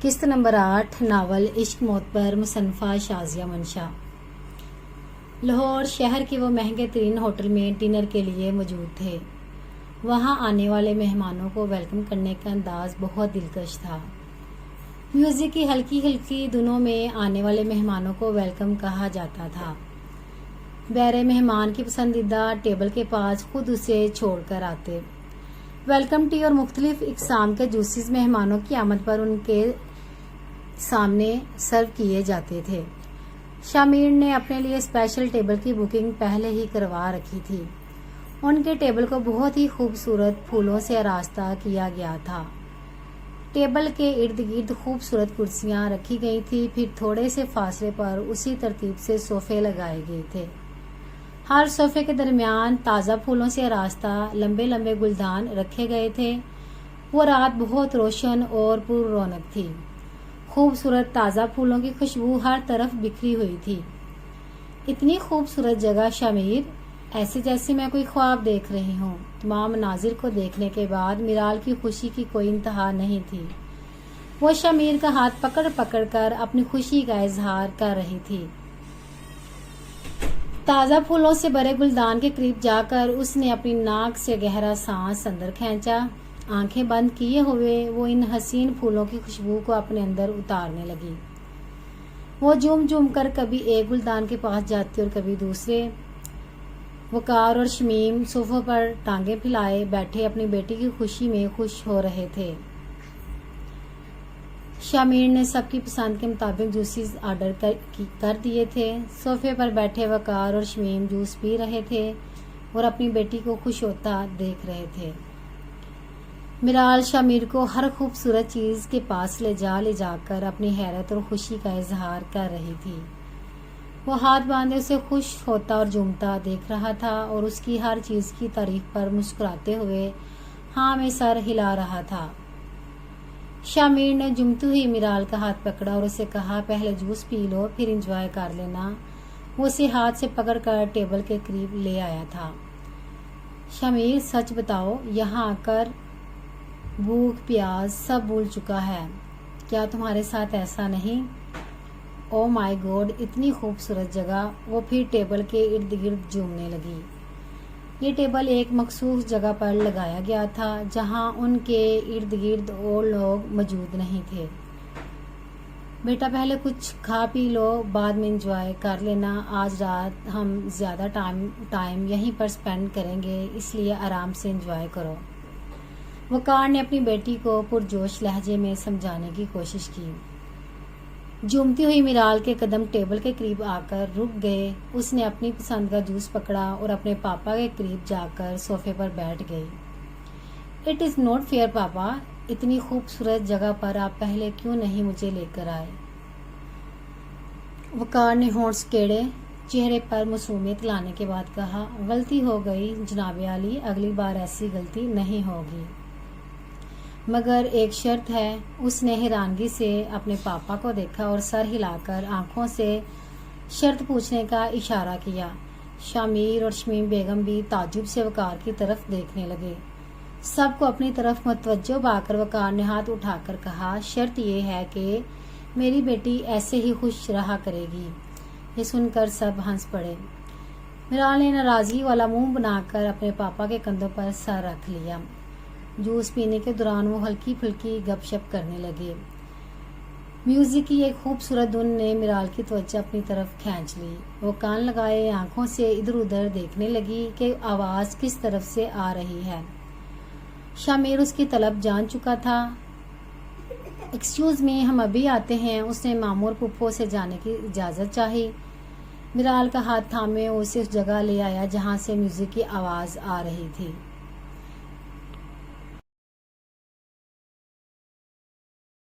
قسط number 8 novel عشق موت پر مصنفہ شازیہ منشا۔ لاہور شہر کے وہ مہنگے ترین ہوٹل میں ڈنر کے لیے موجود تھے۔ وہاں آنے والے مہمانوں کو ویلکم کرنے کا انداز بہت دلکش تھا۔ میوزک کی ہلکی ہلکی دھنوں میں آنے والے مہمانوں کو ویلکم کہا جاتا تھا۔ بہرے مہمان کی پسندیدہ ٹیبل کے پاس خود اسے چھوڑ کر آتے۔ ویلکم ٹی اور مختلف اقسام کے جوسز مہمانوں کی آمد پر ان کے سامنے سرو کیے جاتے تھے۔ شامیر نے اپنے لیے اسپیشل ٹیبل کی بکنگ پہلے ہی کروا رکھی تھی۔ ان کے ٹیبل کو بہت ہی خوبصورت پھولوں سے آراستہ کیا گیا تھا۔ ٹیبل کے ارد گرد خوبصورت کرسیاں رکھی گئی تھی، پھر تھوڑے سے فاصلے پر اسی ترتیب سے صوفے لگائے گئے تھے۔ ہر صوفے کے درمیان تازہ پھولوں سے آراستہ لمبے لمبے گلدان رکھے گئے تھے۔ وہ رات بہت روشن اور پر رونق تھی۔ خوبصورت تازہ پھولوں کی خوشبو ہر طرف بکھری ہوئی تھی۔ اتنی خوبصورت جگہ شامیر، ایسے جیسے میں کوئی خواب دیکھ رہی ہوں۔ تمام مناظر کو دیکھنے کے بعد میرال کی خوشی کی کوئی انتہا نہیں تھی۔ وہ شامیر کا ہاتھ پکڑ پکڑ کر اپنی خوشی کا اظہار کر رہی تھی۔ تازہ پھولوں سے بھرے گلدان کے قریب جا کر اس نے اپنی ناک سے گہرا سانس اندر کھینچا۔ آنکھیں بند کیے ہوئے وہ ان حسین پھولوں کی خوشبو کو اپنے اندر اتارنے لگی۔ وہ جھوم جھوم کر کبھی ایک گلدان کے پاس جاتی اور کبھی دوسرے۔ وقار اور شمیم صوفوں پر ٹانگیں پھیلائے بیٹھے اپنی بیٹی کی خوشی میں خوش ہو رہے تھے۔ شامیر نے سب کی پسند کے مطابق جوسز آرڈر کر دیے تھے۔ صوفے پر بیٹھے وقار اور شمیم جوس پی رہے تھے اور اپنی بیٹی کو خوش ہوتا دیکھ رہے تھے۔ میرال شامیر کو ہر خوبصورت چیز کے پاس لے جا کر اپنی حیرت اور خوشی کا اظہار کر رہی تھی۔ وہ ہاتھ باندھے اسے خوش ہوتا اور جھومتا دیکھ رہا تھا اور اس کی ہر چیز کی تعریف پر مسکراتے ہوئے ہاں میں سر ہلا رہا تھا۔ شامیر نے جھومتی ہوئی میرال کا ہاتھ پکڑا اور اسے کہا پہلے جوس پی لو پھر انجوائے کر لینا۔ وہ اسے ہاتھ سے پکڑ کر ٹیبل کے قریب لے آیا تھا۔ شامیر سچ بتاؤ، یہاں آ کر بھوک پیاس سب بھول چکا ہے، کیا تمہارے ساتھ ایسا نہیں؟ او مائی گاڈ، اتنی خوبصورت جگہ۔ وہ پھر ٹیبل کے ارد گرد جھومنے لگی۔ یہ ٹیبل ایک مخصوص جگہ پر لگایا گیا تھا جہاں ان کے ارد گرد اور لوگ موجود نہیں تھے۔ بیٹا پہلے کچھ کھا پی لو، بعد میں انجوائے کر لینا۔ آج رات ہم زیادہ ٹائم یہیں پر سپینڈ کریں گے، اس لیے آرام سے انجوائے کرو۔ وقار نے اپنی بیٹی کو پرجوش لہجے میں سمجھانے کی کوشش کی۔ جھومتی ہوئی میرال کے قدم ٹیبل کے قریب آ کر رک گئے۔ اس نے اپنی پسند کا جوس پکڑا اور اپنے پاپا کے قریب جا کر صوفے پر بیٹھ گئی۔ اٹ از ناٹ فیئر پاپا، اتنی خوبصورت جگہ پر آپ پہلے کیوں نہیں مجھے لے کر آئے؟ وقار نے ہونٹ سکیڑے، چہرے پر معصومیت لانے کے بعد کہا، غلطی ہو گئی جناب عالی، اگلی بار ایسی غلطی نہیں ہوگی، مگر ایک شرط ہے۔ اس نے حیرانگی سے اپنے پاپا کو دیکھا اور سر ہلا کر آنکھوں سے شرط پوچھنے کا اشارہ کیا۔ شامیر اور شمیم بیگم بھی تعجب سے وقار کی طرف دیکھنے لگے۔ سب کو اپنی طرف متوجہ پا کر وقار نے ہاتھ اٹھا کر کہا، شرط یہ ہے کہ میری بیٹی ایسے ہی خوش رہا کرے گی۔ یہ سن کر سب ہنس پڑے۔ میرال نے ناراضگی والا منہ بنا کر اپنے پاپا کے کندھوں پر سر رکھ لیا۔ جوس پینے کے دوران وہ ہلکی پھلکی گپ شپ کرنے لگے۔ میوزک کی ایک خوبصورت دھن نے میرال کی توجہ اپنی طرف کھینچ لی۔ وہ کان لگائے آنکھوں سے ادھر ادھر دیکھنے لگی کہ آواز کس طرف سے آ رہی ہے۔ شامیر اس کی طلب جان چکا تھا۔ ایکسکیوز می، ہم ابھی آتے ہیں۔ اس نے ماموں اور پھپھو سے جانے کی اجازت چاہی۔ میرال کا ہاتھ تھامے اسے اس جگہ لے آیا جہاں سے میوزک کی آواز آ رہی تھی۔